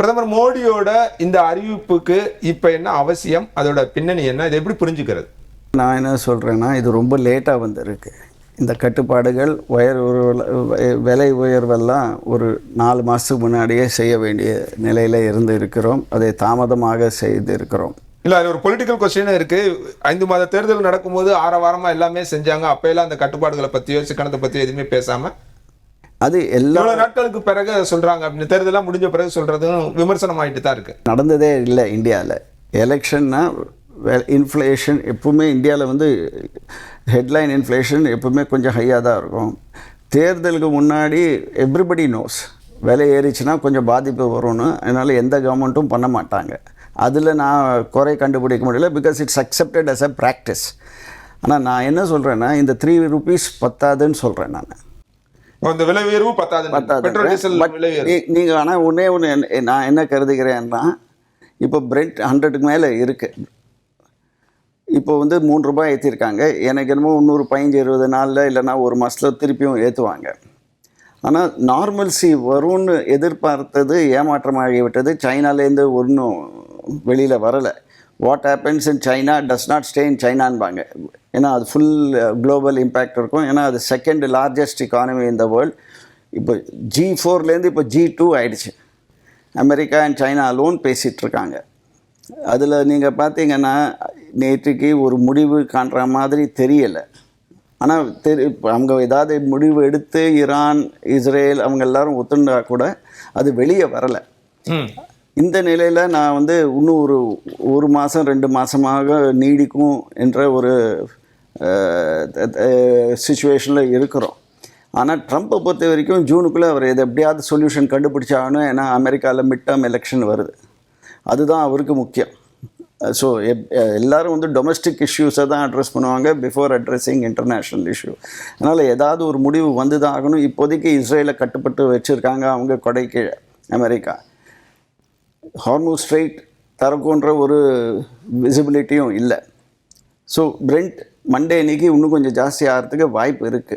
பிரதமர் மோடியோட இந்த அறிவிப்புக்கு இப்ப என்ன அவசியம், அதோட பின்னணி என்ன, இதை எப்படி புரிஞ்சுக்கிறது? நான் என்ன சொல்கிறேன்னா, இது ரொம்ப லேட்டாக வந்திருக்கு. இந்த கட்டுப்பாடுகள் விலை உயர்வெல்லாம் ஒரு 4 மாதத்துக்கு முன்னாடியே செய்ய வேண்டிய நிலையில் இருந்து இருக்கிறோம். அதை தாமதமாக செய்து இருக்கிறோம். இல்லை, அது ஒரு பொலிட்டிக்கல் கொஸ்டின் இருக்கு. 5 மாத தேர்தல் நடக்கும்போது ஆரவாரமா எல்லாமே செஞ்சாங்க. அப்பெல்லாம் அந்த கட்டுப்பாடுகளை பற்றியோ சிக்கனத்தை பற்றியோ எதுவுமே பேசாம அது எல்லா நாட்களுக்கு பிறகு சொல்றாங்க அப்படின்னு தேர்தலாம் முடிஞ்ச பிறகு சொல்றதும் விமர்சனம் ஆகிட்டு தான் இருக்கு. நடந்ததே இல்லை இந்தியாவில். எலெக்ஷன்னா இன்ஃப்ளேஷன் எப்பவுமே இந்தியாவில் வந்து ஹெட்லைன் இன்ஃப்ளேஷன் எப்பவுமே கொஞ்சம் ஹையாக தான் இருக்கும். தேர்தலுக்கு முன்னாடி எவ்ரிபடி நோஸ் விலை ஏறிச்சுன்னா கொஞ்சம் பாதிப்பு வரும்னு. அதனால் எந்த கவர்மெண்ட்டும் பண்ண மாட்டாங்க. அதில் நான் குறை கண்டுபிடிக்க முடியல. Because it's accepted as a practice. ஆனால் நான் என்ன சொல்கிறேன்னா, இந்த 3 rupees பத்தாதுன்னு சொல்கிறேன். இந்த விலை உயர்வு பத்தாது. நீங்கள் ஆனால் ஒன்று நான் என்ன கருதுகிறேன்னா, இப்போ பிரெண்ட் 100க்கு மேலே இருக்குது. இப்போ வந்து 3 ரூபாய் ஏற்றிருக்காங்க. எனக்கு என்னமோ இன்னொரு 15-20 நாளில் இல்லைனா ஒரு மாதத்தில் திருப்பியும் ஏற்றுவாங்க. ஆனால் நார்மல்சி வரும்னு எதிர்பார்த்தது ஏமாற்றமாகிவிட்டது. சைனாலேருந்து ஒன்றும் வெளியில் வரலை. What happens in China does not stay in சைனான்பாங்க. ஏன்னா அது ஃபுல் குளோபல் இம்பேக்ட் இருக்கும். ஏன்னா அது second largest economy in the world. இப்போ G4லேருந்து இப்போ G2 ஆகிடுச்சு. அமெரிக்கா அண்ட் சைனா அலோன் பேசிகிட்ருக்காங்க. அதில் நீங்கள் பார்த்தீங்கன்னா நேற்றுக்கு ஒரு முடிவு காண்ற மாதிரி தெரியலை. ஆனால் அவங்க ஏதாவது முடிவு எடுத்து ஈரான், இஸ்ரேல் அவங்க எல்லாரும் ஒத்துண்டா கூட அது வெளியே வரலை. இந்த நிலையில் நான் வந்து இன்னும் ஒரு மாதம் 2 மாதமாக நீடிக்கும் என்ற ஒரு சிச்சுவேஷனில் இருக்கிறோம். ஆனால் ட்ரம்ப்பை பொறுத்த வரைக்கும் ஜூனுக்குள்ளே அவர் இதை எப்படியாவது சொல்யூஷன் கண்டுபிடிச்சாகணும். ஏன்னா அமெரிக்காவில் மிட் டேர்ம் எலெக்ஷன் வருது. அதுதான் அவருக்கு முக்கியம். ஸோ எல்லோரும் வந்து டொமஸ்டிக் இஷ்யூஸை தான் அட்ரெஸ் பண்ணுவாங்க பிஃபோர் அட்ரெஸிங் இன்டர்நேஷ்னல் இஷ்யூ. அதனால் ஏதாவது ஒரு முடிவு வந்து தான் ஆகணும். இப்போதைக்கு இஸ்ரேலை கட்டுப்பட்டு வச்சுருக்காங்க அவங்க கொடைக்கு அமெரிக்கா. ஹார்முஸ் ஸ்ட்ரெயிட் திறக்குன்ற ஒரு விசிபிலிட்டியும் இல்லை. ஸோ பிரெண்ட் மண்டே அன்றைக்கி இன்னும் கொஞ்சம் ஜாஸ்தி ஆகிறதுக்கு வாய்ப்பு இருக்குது.